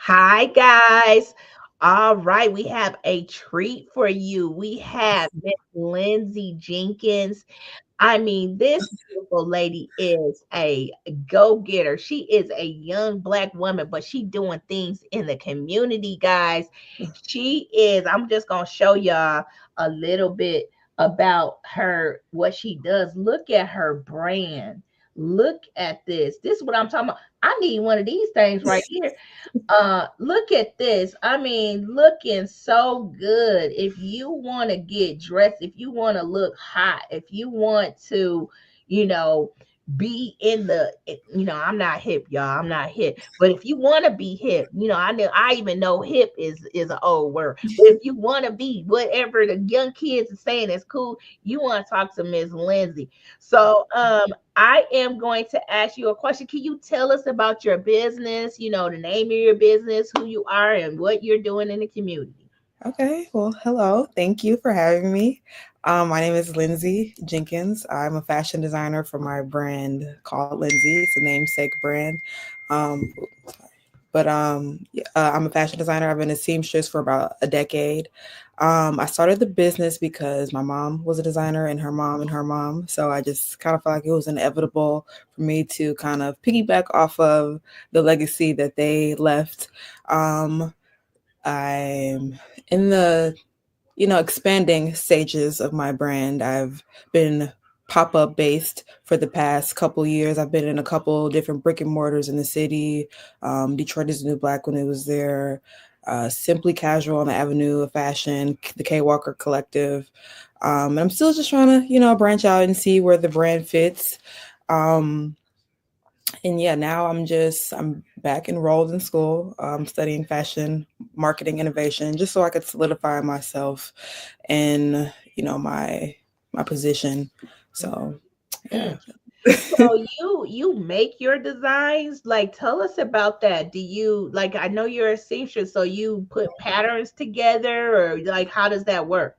Hi, guys. All right, we have a treat for you. We have Miss Lindsay Jenkins. I mean, this beautiful lady is a go-getter. She is a young black woman, but she doing things in the community, guys. She is, I'm just gonna show y'all a little bit about her, what she does. Look at her brand. Look at this. This is what I'm talking about. I need one of these things right here. Look at this. I mean, looking so good. If you want to get dressed, if you want to look hot, if you want to, you know, be in I'm not hip, y'all. I'm not hip. But if you want to be hip, I even know hip is an old word. But if you want to be whatever the young kids are saying is cool, you want to talk to Miss Lindsay. So I am going to ask you a question. Can you tell us about your business, the name of your business, who you are, and what you're doing in the community? Okay, well, hello. Thank you for having me. My name is Lindsay Jenkins. I'm a fashion designer for my brand called LYNZI. It's a namesake brand. Um, but I'm a fashion designer. I've been a seamstress for about a decade. I started the business because my mom was a designer and her mom and her mom. So I just kind of felt like it was inevitable for me to kind of piggyback off of the legacy that they left. Um, I'm in the expanding stages of my brand. I've been pop up based for the past couple years. I've been in a couple different brick and mortars in the city. Detroit is the New Black when it was there. Simply Casual on the Avenue of Fashion, the K Walker Collective. And I'm still just trying to, branch out and see where the brand fits. Um, and yeah, now I'm back enrolled in school, studying fashion marketing innovation, just so I could solidify myself in my position. So yeah. Mm. So you make your designs? Like, tell us about that. Do you like? I know you're a seamstress, so you put patterns together, or like, how does that work?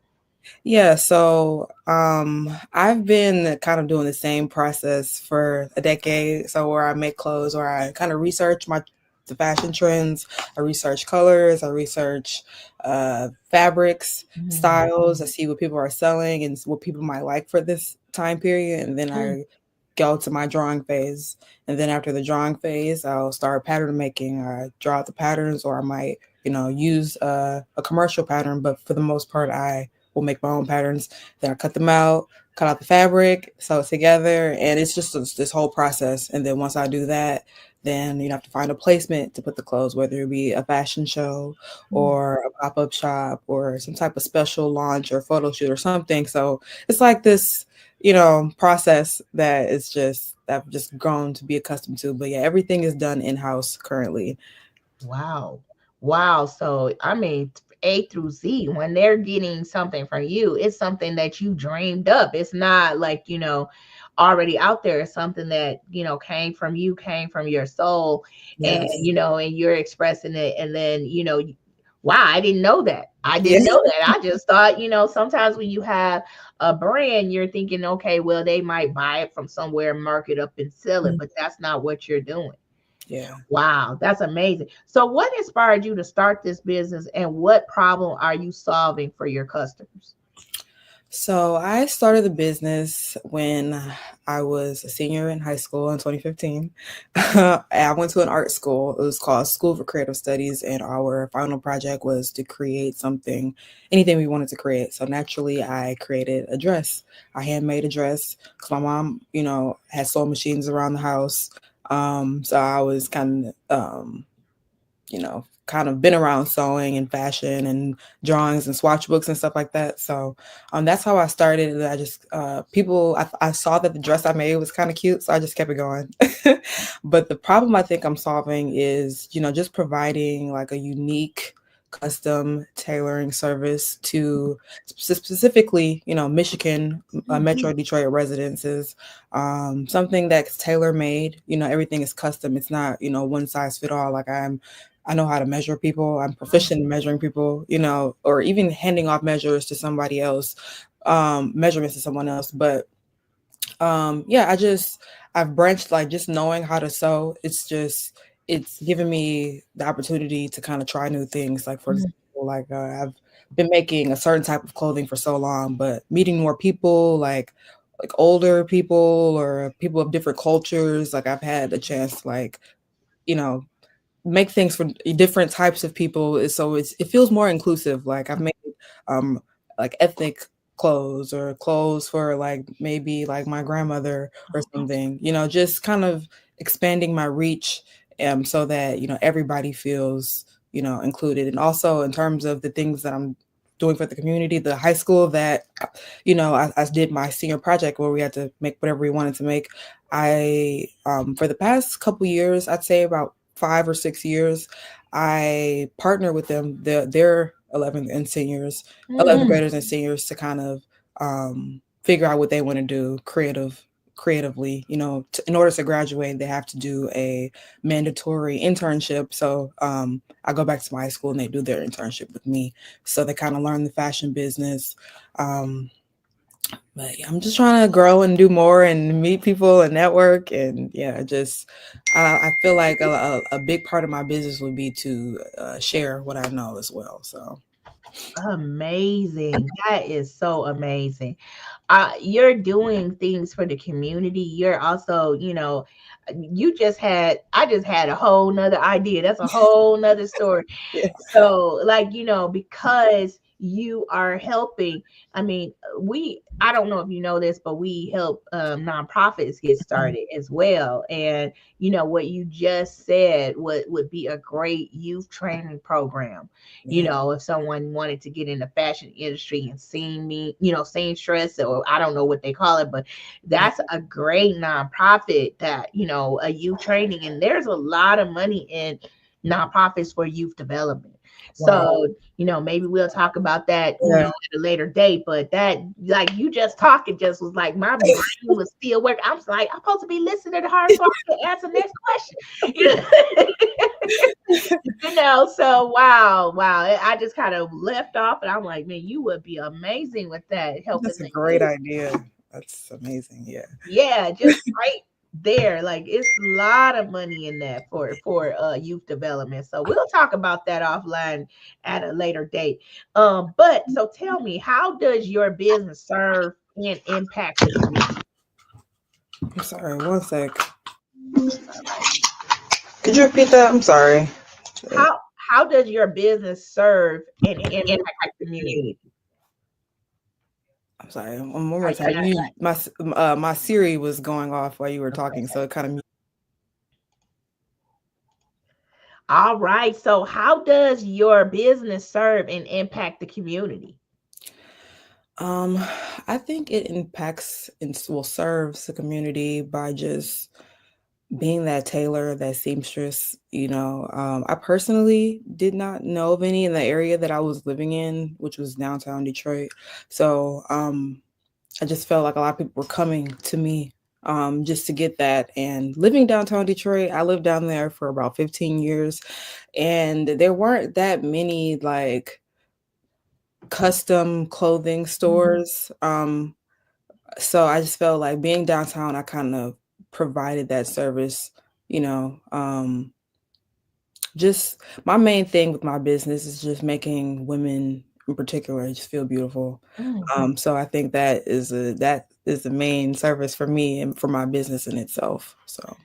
Yeah, so I've been kind of doing the same process for a decade. So where I make clothes, where I kind of research the fashion trends, I research colors, I research fabrics, Mhm. styles, I see what people are selling and what people might like for this time period, and then Mm. I go to my drawing phase. And then after the drawing phase, I'll start pattern making. I draw out the patterns, or I might, use a commercial pattern, but for the most part, I will make my own patterns. Then I cut them out, cut out the fabric, sew it together, and it's just this whole process. And then once I do that, then you have to find a placement to put the clothes, whether it be a fashion show Mm. or a pop-up shop or some type of special launch or photo shoot or something. So it's like this, process that I've just grown to be accustomed to. But yeah, everything is done in-house currently. Wow. Wow. So, I mean, A through Z, when they're getting something from you, it's something that you dreamed up. It's not like, already out there. It's something that, came from you, came from your soul, and, Yes. and you're expressing it. And then, wow, I didn't know that. I Yeah. didn't know that. I just thought, sometimes when you have a brand, you're thinking, okay, well, they might buy it from somewhere, mark it up and sell it, but that's not what you're doing. Yeah. Wow, that's amazing. So, what inspired you to start this business, and what problem are you solving for your customers? So I started the business when I was a senior in high school in 2015. I went to an art school. It was called School for Creative Studies, and our final project was to create something, anything we wanted to create. So naturally, I created a dress. I handmade a dress because my mom, had sewing machines around the house. So I was kind of been around sewing and fashion and drawings and swatch books and stuff like that. So that's how I started. And I just I saw that the dress I made was kind of cute, so I just kept it going. But the problem I think I'm solving is, just providing like a unique custom tailoring service to specifically, Michigan, Metro Mhm. Detroit residences. Something that's tailor made. Everything is custom. It's not, one size fit all. I know how to measure people. I'm proficient in measuring people, or even handing off measures to somebody else, measurements to someone else. But yeah, I've branched, like, just knowing how to sew. It's just it's given me the opportunity to kind of try new things. Like, for Mhm. example, like I've been making a certain type of clothing for so long, but meeting more people, like older people or people of different cultures, like I've had a chance to, like, you know, make things for different types of people. So it feels more inclusive. Like I've made um like ethnic clothes or clothes for like maybe like my grandmother or something, just kind of expanding my reach, so that everybody feels included. And also in terms of the things that I'm doing for the community, the high school that I did my senior project where we had to make whatever we wanted to make. I For the past couple years, I'd say about 5 or 6 years, I partner with them, their 11th and seniors, 11th Mhm. graders and seniors, to kind of figure out what they want to do creatively. In order to graduate, they have to do a mandatory internship. So I go back to my high school and they do their internship with me. So they kind of learn the fashion business. Um, but yeah, I'm just trying to grow and do more and meet people and network. And yeah, just I feel like a big part of my business would be to share what I know as well. So Amazing. That is so amazing. You're doing things for the community. You're also, I just had a whole nother idea. That's a whole nother story. yeah, So, like, because you are helping, I mean, I don't know if you know this, but we help nonprofits get started as well. And, what you just said would be a great youth training program. yeah, If someone wanted to get in the fashion industry and seamstress, or I don't know what they call it, but yeah. that's a great nonprofit that, a youth training, and there's a lot of money in nonprofits for youth development. Wow. So, maybe we'll talk about that, Yeah, at a later date. But that, like, you just talking just was like my brain was still working. I was like, I'm supposed to be listening to her so I can answer next question. So wow, wow. I just kind of left off and I'm like, man, you would be amazing with that, helping that's a the great youth. idea. That's amazing. Yeah. Yeah, just right there. Like, it's a lot of money in that for youth development. So we'll talk about that offline at a later date. But so tell me, how does your business serve and impact the community? I'm sorry. One sec. Could you repeat that? I'm sorry. How does your business serve and impact the community? I'm sorry. One more I, time. My Siri was going off while you were talking, so it kind of. All right. So, how does your business serve and impact the community? Um, I think it impacts and will serves the community by just being that tailor, that seamstress. I personally did not know of any in the area that I was living in, which was downtown Detroit. So I just felt like a lot of people were coming to me just to get that. And living downtown Detroit, I lived down there for about 15 years, and there weren't that many like custom clothing Mhm. stores. So I just felt like being downtown, I kind of provided that service, you know. Just my main thing with my business is just making women in particular just feel beautiful. Mhm. So I think that is the main service for me and for my business in itself. So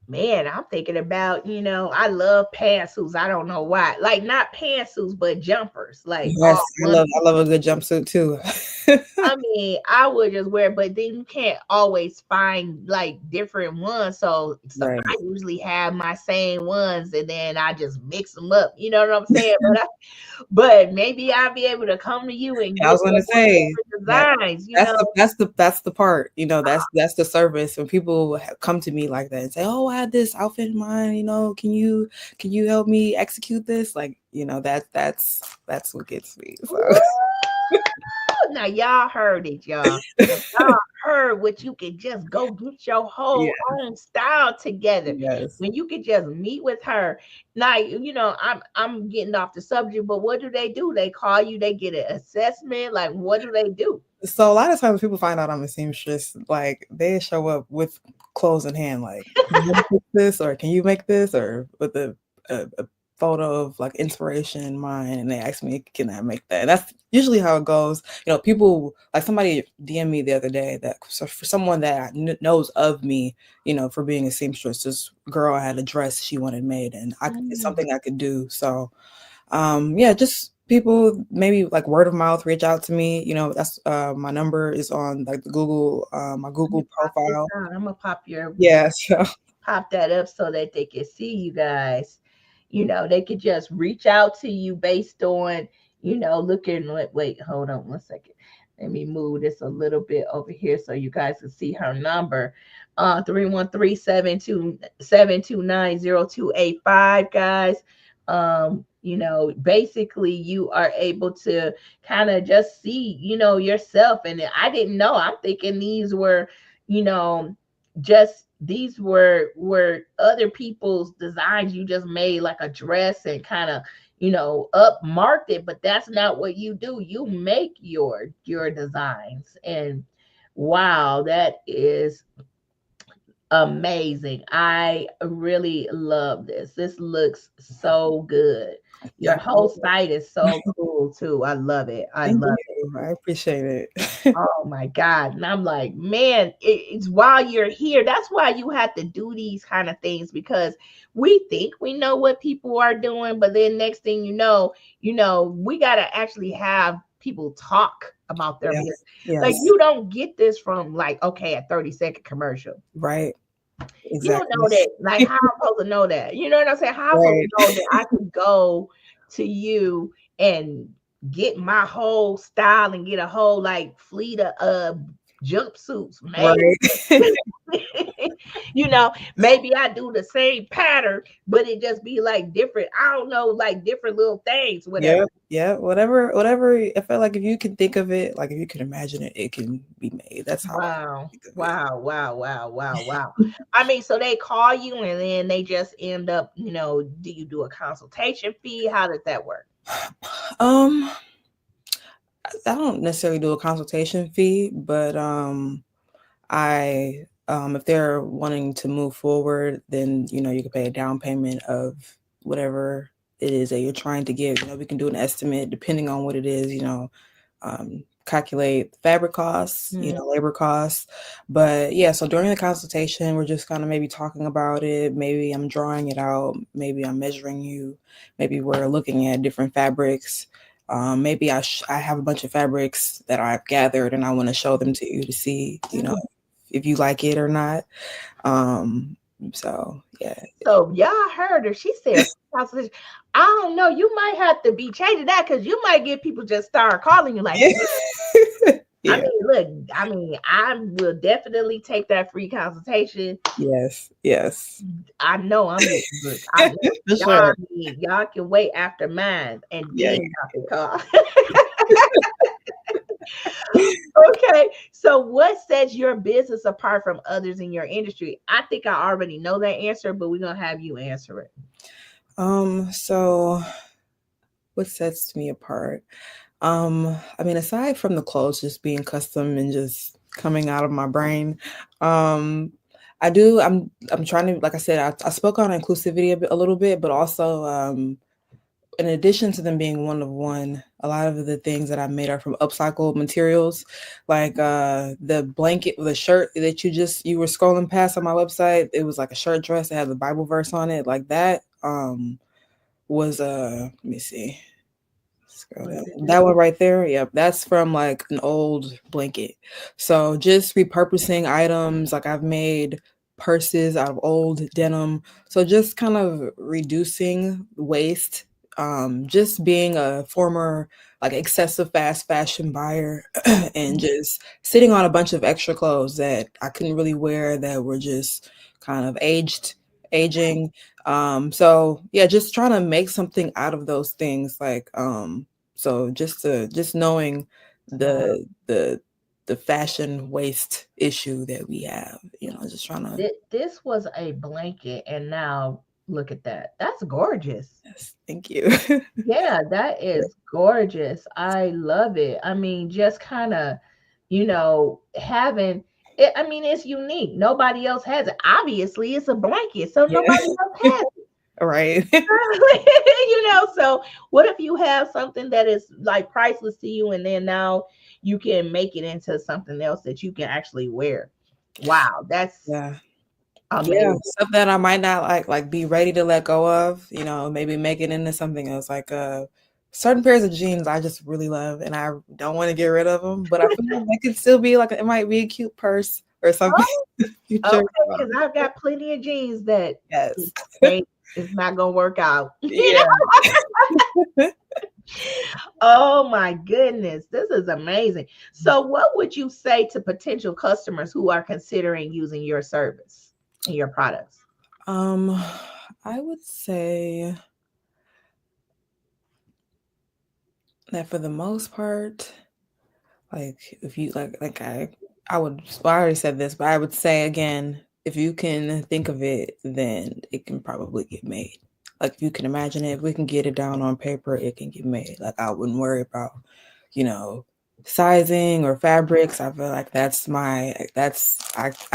Man, I'm thinking about, I love pantsuits. I don't know why. Like, not pantsuits, but jumpers. Like, yes, all I one. love a good jumpsuit too. I mean, I would just wear, but then you can't always find like different ones. So I Right. usually have my same ones and then I just mix them up. You know what I'm saying? But maybe I'll be able to come to you and I get was gonna say different that designs, that's the part, that's the service when people come to me like that and say, "Oh, I had this outfit in mind, can you help me execute this?" Like, that's what gets me. So Woo! Now y'all heard it, y'all. Y'all heard what you could just go get your whole Yeah. own style together. Yes. When you could just meet with her. Now, I'm getting off the subject, but what do they do? They call you, they get an assessment. Like, what do they do? So a lot of times people find out I'm a seamstress, like they show up with clothes in hand, like, can you make this or can you make this, or with a photo of like inspiration in mind, and they ask me, can I make that? And that's usually how it goes. People, like somebody DM me the other day that, so for someone that knows of me, for being a seamstress, this girl had a dress she wanted made, and it's Mm, something I could do. So yeah, just people maybe like word of mouth reach out to me. That's my number is on like the Google, my Let me Google pop this profile. out. I'm gonna Yeah, so pop that up so that they can see you guys. They could just reach out to you based on, looking. Wait, hold on 1 second. Let me move this a little bit over here so you guys can see her number. 313-729-0285, guys. Basically you are able to kind of just see, yourself. And I didn't know. I'm thinking these were, you know, just these were other people's designs. You just made like a dress and kind of up marked it, but that's not what you do. You make your designs. And wow, that is amazing. I really love this looks so good. Your yeah, whole site is so cool too. I love it. I thank love it. you. I appreciate it. Oh my God. And I'm like, man, it's while you're here. That's why you have to do these kind of things, because we think we know what people are doing, but then next thing we got to actually have people talk about their business. Yes, Like, yes, you don't get this from like, okay, a 30-second commercial. right, You don't exactly. know that. Like, how I'm supposed to know that? You know what I'm saying? How I'm supposed to Right. know that I can go to you and get my whole style and get a whole like fleet of jumpsuits made? Right. Maybe I do the same pattern, but it just be like different. I don't know, like different little things, whatever. Yeah, yeah, whatever. I feel like if you can think of it, like if you can imagine it, it can be made. That's how I Wow. think of it. Wow. Wow. Wow. Wow. Wow. I mean, so they call you and then they just end up, do you do a consultation fee? How does that work? Um, I don't necessarily do a consultation fee, but I if they're wanting to move forward, then you can pay a down payment of whatever it is that you're trying to give. We can do an estimate depending on what it is. Calculate fabric costs, Mhm. labor costs. But yeah, so during the consultation, we're just kind of maybe talking about it. Maybe I'm drawing it out. Maybe I'm measuring you. Maybe we're looking at different fabrics. Maybe I have a bunch of fabrics that I've gathered and I want to show them to you to see, if you like it or not. Um, so yeah. So y'all heard her. She said consultation. I don't know. You might have to be changing that because you might get people just start calling you like, Yeah. I Yeah. mean, look, I will definitely take that free consultation. Yes. Yes. I know I'm getting booked. I know For y'all. sure. Y'all can wait after mine, and Yeah. then y'all can call. Okay, so what sets your business apart from others in your industry? I think I already know that answer, but we're gonna have you answer it. So what sets me apart? I mean, aside from the clothes just being custom and just coming out of my brain, um, I'm trying to, like I said, I spoke on inclusivity a little bit, but also in addition to them being one of one, a lot of the things that I made are from upcycled materials, like the blanket, the shirt that you were scrolling past on my website. It was like a shirt dress that had the Bible verse on it, like that. Was let me see. Scroll What down. is it? That one right there, yep, that's from like an old blanket. So just repurposing items, like I've made purses out of old denim. So just kind of reducing waste. Just being a former like excessive fast fashion buyer and just sitting on a bunch of extra clothes that I couldn't really wear that were just kind of aging. So yeah, just trying to make something out of those things, like so just knowing Wow. the the fashion waste issue that we have. Just trying to. This was a blanket, and now look at that. That's gorgeous. Yes, thank you. Yeah, that is gorgeous. I love it. I mean, just kind of, having it. I mean, it's unique. Nobody else has it. Obviously, it's a blanket, so Yeah. nobody else has it. Right. So what if you have something that is like priceless to you, and then now you can make it into something else that you can actually wear? Wow, that's Yeah. Yeah, amazing. stuff that I might not like be ready to let go of, maybe make it into something else. Like certain pairs of jeans I just really love and I don't want to get rid of them, but I feel like they could still be like it might be a cute purse or something Oh, in the future. okay, because I've got plenty of jeans that Yes. they it's not gonna work out. Yeah. Oh my goodness, this is amazing. So, what would you say to potential customers who are considering using your service and your products? Um, I would say that for the most part, like if you I would well, I already said this, but I would say again, if you can think of it, then it can probably get made. Like if you can imagine it, if we can get it down on paper, it can get made. Like I wouldn't worry about, you know, sizing or fabrics. I feel like I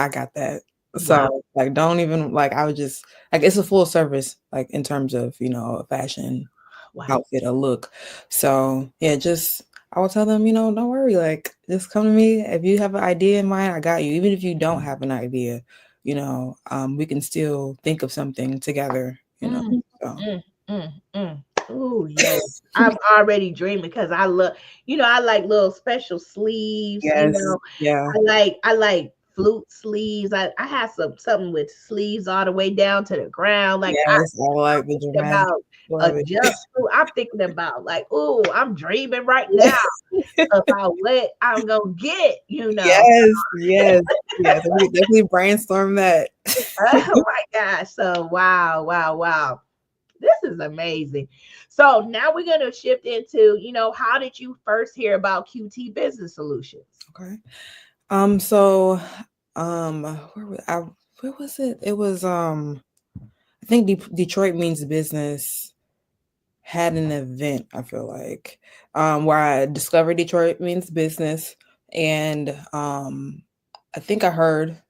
got that. Wow, So like don't even like I would just like it's a full service like in terms of, a fashion wow. outfit or look. So yeah, just I will tell them, don't worry, like just come to me. If you have an idea in mind, I got you. Even if you don't have an idea, we can still think of something together. Mm, So Oh, yes. I'm already dreaming because I like little special sleeves, yes, yeah, I like flute sleeves. I have something with sleeves all the way down to the ground. Like yes, I I'm like the thinking dramatic. about a Love it. jumpsuit. I'm thinking about like, oh, I'm dreaming right now about what I'm gonna get. Yes, yes, yes. We could definitely brainstorm that. Oh my gosh. So wow, wow, wow. This is amazing. So now we're going to shift into, how did you first hear about QT Business Solutions? Okay. So, where was it? It was, I think Detroit Means Business had an event, I feel like, where I discovered Detroit Means Business. And I think I heard,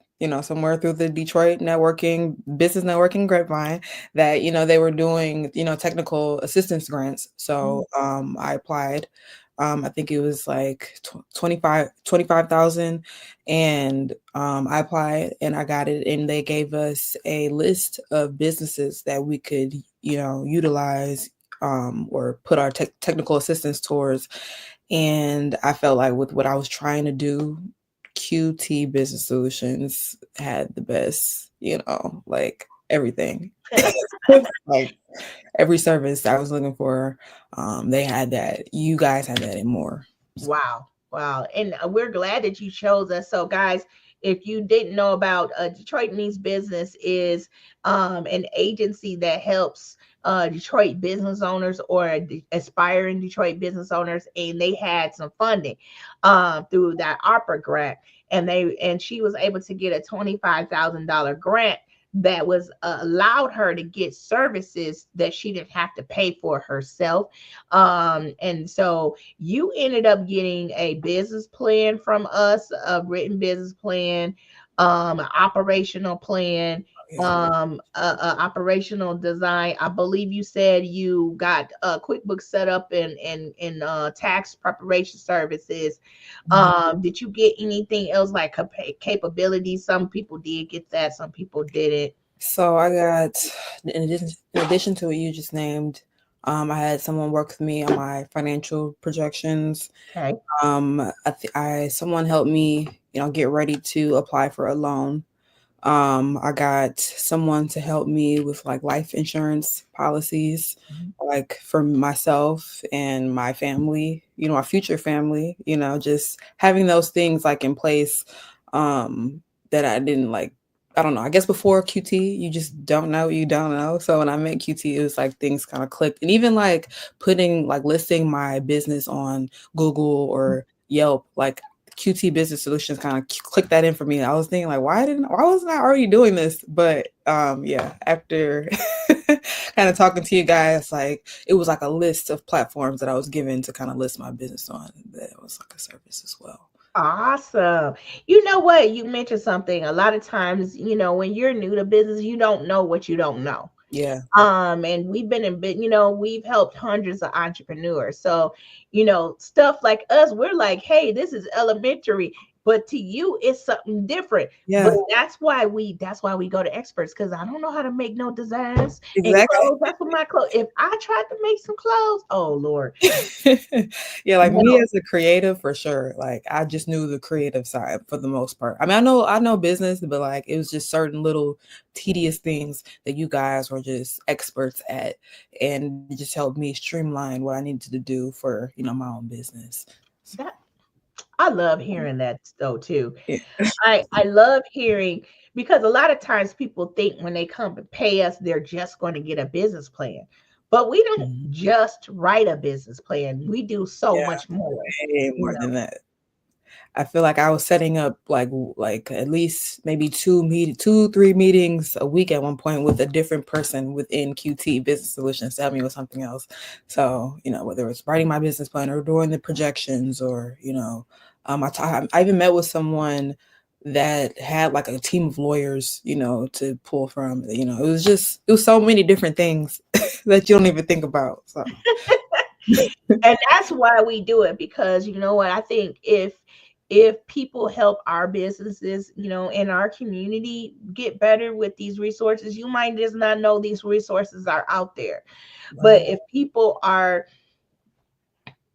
somewhere through the Detroit business networking grapevine that, they were doing, technical assistance grants. Mm. So I applied. I think it was like 25,000, and I applied and I got it, and they gave us a list of businesses that we could, utilize or put our technical assistance towards. And I felt like with what I was trying to do, QT Business Solutions had the best, like everything. Like every service I was looking for, they had that. You guys had that and more. Wow. Wow. And we're glad that you chose us. So, guys, if you didn't know about Detroit Means Business is an agency that helps Detroit business owners or aspiring Detroit business owners, and they had some funding through that opera grant, and she was able to get a $25,000 grant that was allowed her to get services that she didn't have to pay for herself. And so you ended up getting a business plan from us, a written business plan, an operational plan, Yeah. a operational design. I believe you said you got QuickBooks set up in tax preparation services. Mhm. Did you get anything else like capabilities? Some people did get that, some people didn't. So I got, in addition to what you just named, I had someone work with me on my financial projections. Okay. Someone helped me, get ready to apply for a loan. I got someone to help me with like life insurance policies, Mhm. like for myself and my family, my future family, just having those things like in place, that I didn't like. I don't know. I guess before QT, you just don't know what you don't know. So when I met QT, it was like things kind of clicked. And even like listing my business on Google or Yelp, like QT Business Solutions kind of clicked that in for me. I was thinking like, why wasn't I already doing this? But yeah, after kind of talking to you guys, like it was like a list of platforms that I was given to kind of list my business on. That was like a service as well. Awesome. You know what? You mentioned something. A lot of times, when you're new to business, you don't know what you don't know. Yeah. And we've been in bit, we've helped hundreds of entrepreneurs. So, stuff like us, we're like, hey, this is elementary, but to you, it's something different. But Yeah. that's why we go to experts, because I don't know how to make no designs and Exactly. clothes. That's what my clothes. If I tried to make some clothes, oh Lord, Yeah, like me no. as a creative for sure. Like I just knew the creative side for the most part. I mean, I know business, but like it was just certain little tedious things that you guys were just experts at, and it just helped me streamline what I needed to do for, my own business. So, That I love hearing that though too. yeah. I love hearing, because a lot of times people think when they come to pay us, they're just going to get a business plan. But we don't Mhm. just write a business plan. We do so Yeah, much more, way you more know. than that. I feel like I was setting up like at least maybe 2, 3 meetings a week at one point with a different person within QT Business Solutions to help me with something else. So, whether it's writing my business plan or doing the projections or, I even met with someone that had like a team of lawyers, to pull from. It was so many different things that you don't even think about. So And that's why we do it, because you know what, I think if people help our businesses, in our community get better with these resources, you might just not know these resources are out there. But right, if people are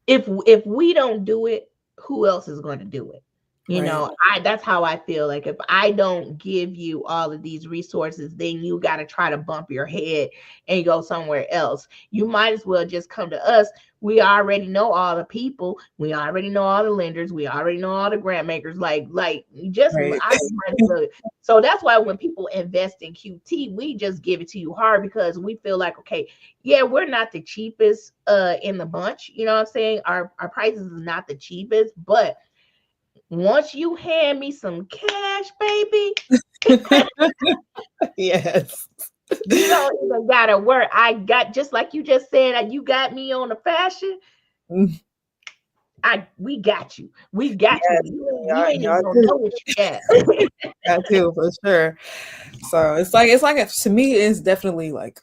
if we don't do it, who else is going to do it? right, I That's how I feel. Like if I don't give you all of these resources, then you got to try to bump your head and go somewhere else. You might as well just come to us. We already know all the people. We already know all the lenders. We already know all the grant makers. Like just right, I just might as well. So that's why when people invest in QT, we just give it to you hard, because we feel like, okay, yeah, we're not the cheapest in the bunch. You know what I'm saying? Our prices is not the cheapest, but once you hand me some cash, baby, yes. you don't even gotta work. I got, just like you just said, you got me on the fashion. We got you. We got you. Yes, You y'all, ain't even y'all gonna know too. what you got. Y'all too, for sure. So it's like to me, it's definitely like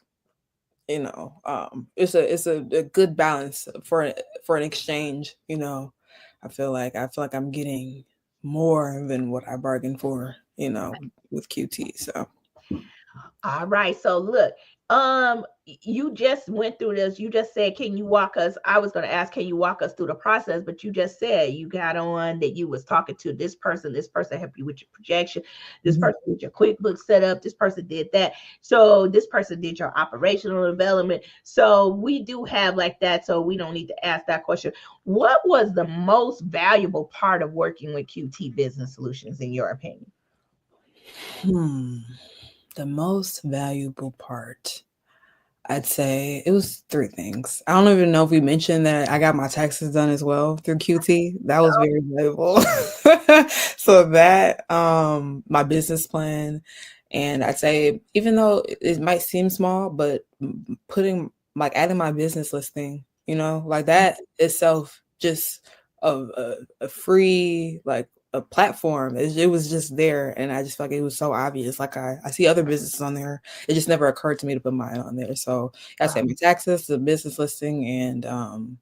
it's a good balance for an exchange. I feel like I'm getting more than what I bargained for. With QT. So All right. So look, you just went through this. You just said, can you walk us? I was going to ask, can you walk us through the process? But you just said you got on that you was talking to this person helped you with your projection, this mhm, person did your QuickBooks setup, this person did that. So this person did your operational development. So we do have like that. So we don't need to ask that question. What was the most valuable part of working with QT Business Solutions, in your opinion? hmm, the most valuable part. I'd say it was 3 things. I don't even know if we mentioned that I got my taxes done as well through QT. That was very valuable. So that, my business plan, and I'd say even though it might seem small, but putting like adding my business listing, like that itself just a free like a platform. It was just there, and I just felt like it was so obvious. Like I see other businesses on there, it just never occurred to me to put mine on there. So I said my taxes, the business listing, and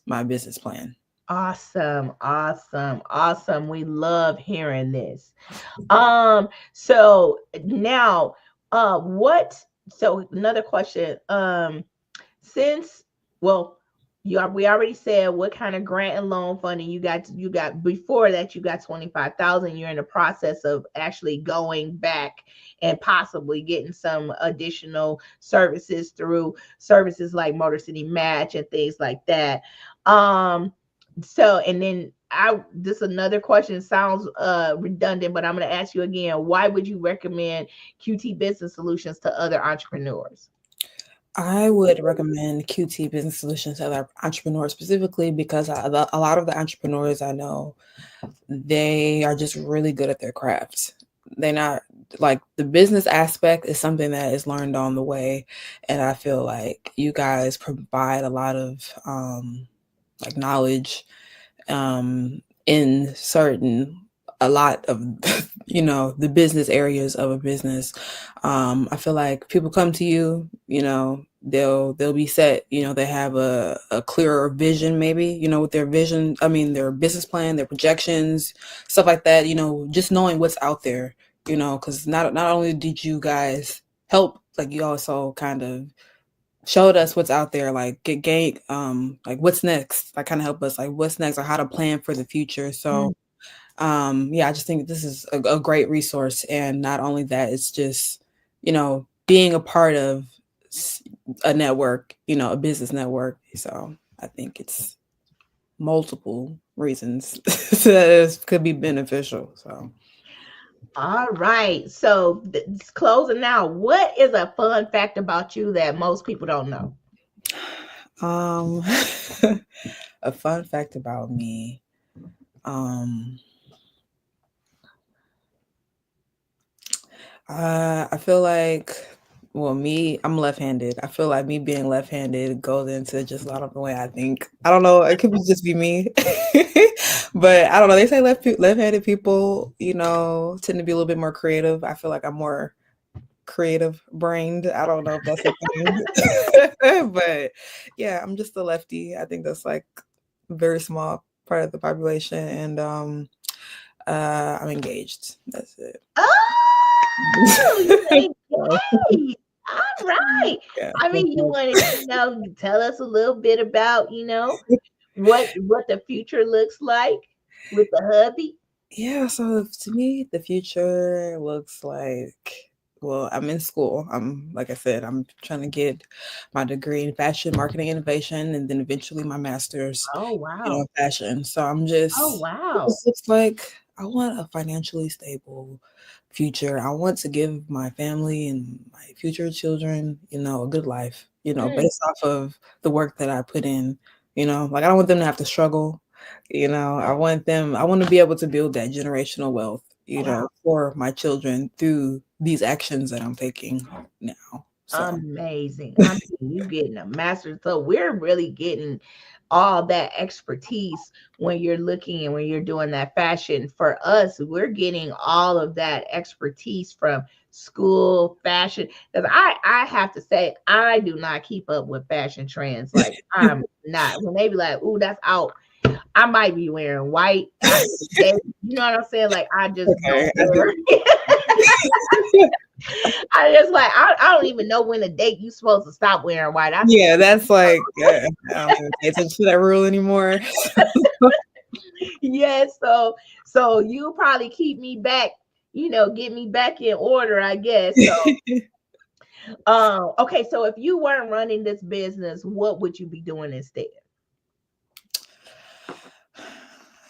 my business plan. Awesome, awesome, awesome. We love hearing this. So now, what? So another question. Since well, we already said what kind of grant and loan funding you got. You got before that. You got 25,000. You're in the process of actually going back and possibly getting some additional services through services like Motor City Match and things like that. Um, so, and then this another question, sounds redundant, but I'm going to ask you again. Why would you recommend QT Business Solutions to other entrepreneurs? I would recommend QT Business Solutions to other entrepreneurs specifically because a lot of the entrepreneurs I know, they are just really good at their craft. They're not like the business aspect is something that is learned on the way, and I feel like you guys provide a lot of like knowledge in certain a lot of the business areas of a business. I feel like people come to you, they'll be set, they have a clearer vision, maybe, with their vision, I mean their business plan, their projections, stuff like that, just knowing what's out there, because not only did you guys help, like you also kind of showed us what's out there, like get gain like what's next, like kind of help us like what's next or how to plan for the future. So yeah, I just think this is a great resource, and not only that, it's just being a part of a network, a business network. So I think it's multiple reasons that it could be beneficial. So All right. So closing out, what is a fun fact about you that most people don't know? um a fun fact about me, um I feel like, well, me, I'm left-handed. I feel like me being left-handed goes into just a lot of the way I think. I don't know. It could just be me, but I don't know. They say left-handed people, tend to be a little bit more creative. I feel like I'm more creative brained. I don't know if that's a thing, but yeah, I'm just a lefty. I think that's like a very small part of the population, and I'm engaged. That's it. Oh, you So, engaged. All right. yeah. I mean, you want to, tell us a little bit about, what the future looks like with the hubby. Yeah, so to me, the future looks like, well, I'm in school. I'm, like I said, I'm trying to get my degree in fashion marketing innovation and then eventually my master's, Oh, wow. fashion. So Oh, it wow. just looks like I want a financially stable future. I want to give my family and my future children, a good life, Mm, based off of the work that I put in, like I don't want them to have to struggle. I want to be able to build that generational wealth, wow. for my children through these actions that I'm taking now. So, Amazing. I mean, you getting a master's. So we're really getting all that expertise when you're looking and when you're doing that fashion. For us, we're getting all of that expertise from school fashion. Because I have to say, I do not keep up with fashion trends. Like I'm not. When they be like, "Ooh, that's out," I might be wearing white after the day. You know what I'm saying? Like I just don't okay. wear. I just like I don't even know when the date you supposed to stop wearing white. I think Yeah, that's like, yeah, I don't even pay attention to that rule anymore. yeah, so you probably keep me back, get me back in order, I guess. So okay, so if you weren't running this business, what would you be doing instead?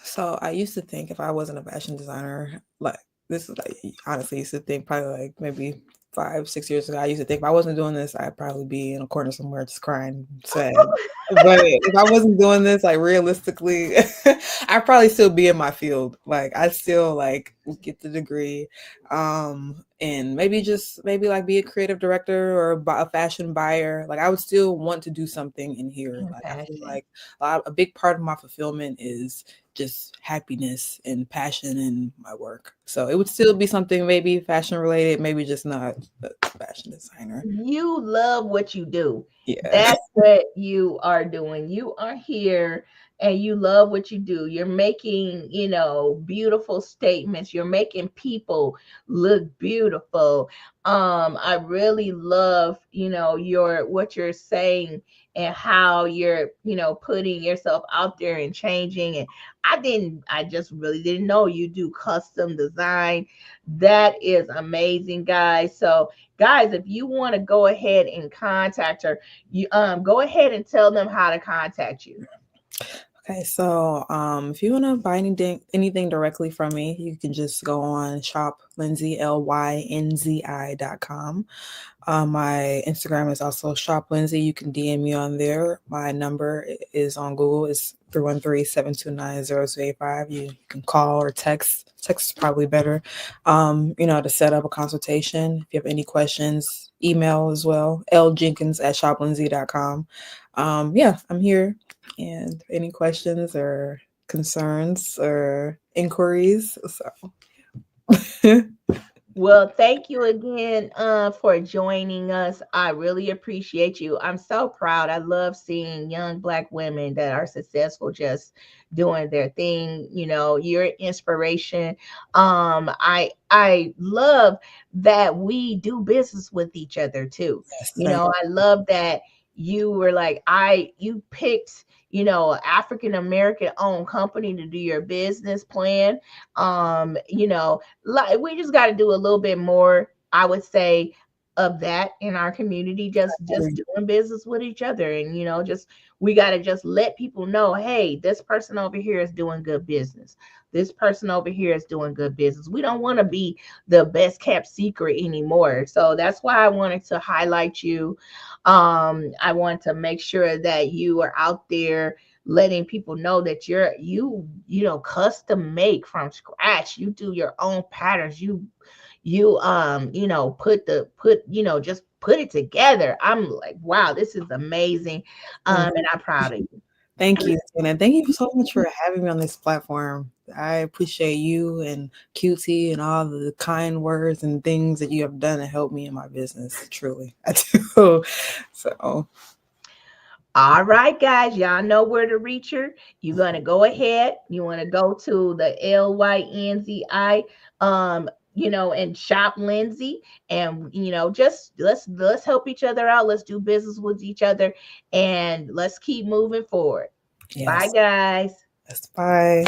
So I used to think if I wasn't a fashion designer, like this is like honestly used to think probably like maybe 5, 6 years ago. I used to think if I wasn't doing this, I'd probably be in a corner somewhere just crying, sad. But if I wasn't doing this, like realistically, I'd probably still be in my field. Like I still like get the degree, and maybe like be a creative director or a fashion buyer. Like I would still want to do something in here. In Like I feel fashion. like a big part of my fulfillment is just happiness and passion in my work. So it would still be something maybe fashion related, maybe just not a fashion designer. You love what you do. Yeah. That's what you are doing. You are here and you love what you do. You're making, beautiful statements. You're making people look beautiful. I really love, your what you're saying and how you're, putting yourself out there and changing. And I just really didn't know you do custom design. That is amazing, guys. So guys, if you want to go ahead and contact her, you go ahead and tell them how to contact you. Okay, so if you want to buy anything directly from me, you can just go on shop Lindsay LYNZI.com. My Instagram is also shop Lindsay. You can DM me on there. My number is on Google. It's 313-729-0285. You can call or text. Text is probably better. To set up a consultation. If you have any questions, email as well. ljenkins@shoplindsay.com. Yeah, I'm here. And any questions or concerns or inquiries? So Well, thank you again for joining us. I really appreciate you. I'm so proud. I love seeing young Black women that are successful just doing their thing. You know, you're an inspiration. I love that we do business with each other too. yes, You thank know, I love that you were like, you picked, African American owned company to do your business plan. Like we just got to do a little bit more, I would say, of that in our community, just you. doing business with each other. And just we got to just let people know, hey, this person over here is doing good business, this person over here is doing good business. We don't want to be the best kept secret anymore, so that's why I wanted to highlight you. I want to make sure that you are out there letting people know that you custom make from scratch. You do your own patterns. Just put it together. I'm like, wow, this is amazing. And I'm proud of you. Thank you, and thank you so much for having me on this platform. I appreciate you and QT and all the kind words and things that you have done to help me in my business. Truly, I do. So, All right, guys, y'all know where to reach her. You're gonna go ahead. You want to go to the LYNZI, and shop Lindsay, and just let's help each other out. Let's do business with each other, and let's keep moving forward. Bye, yes, guys. that's bye.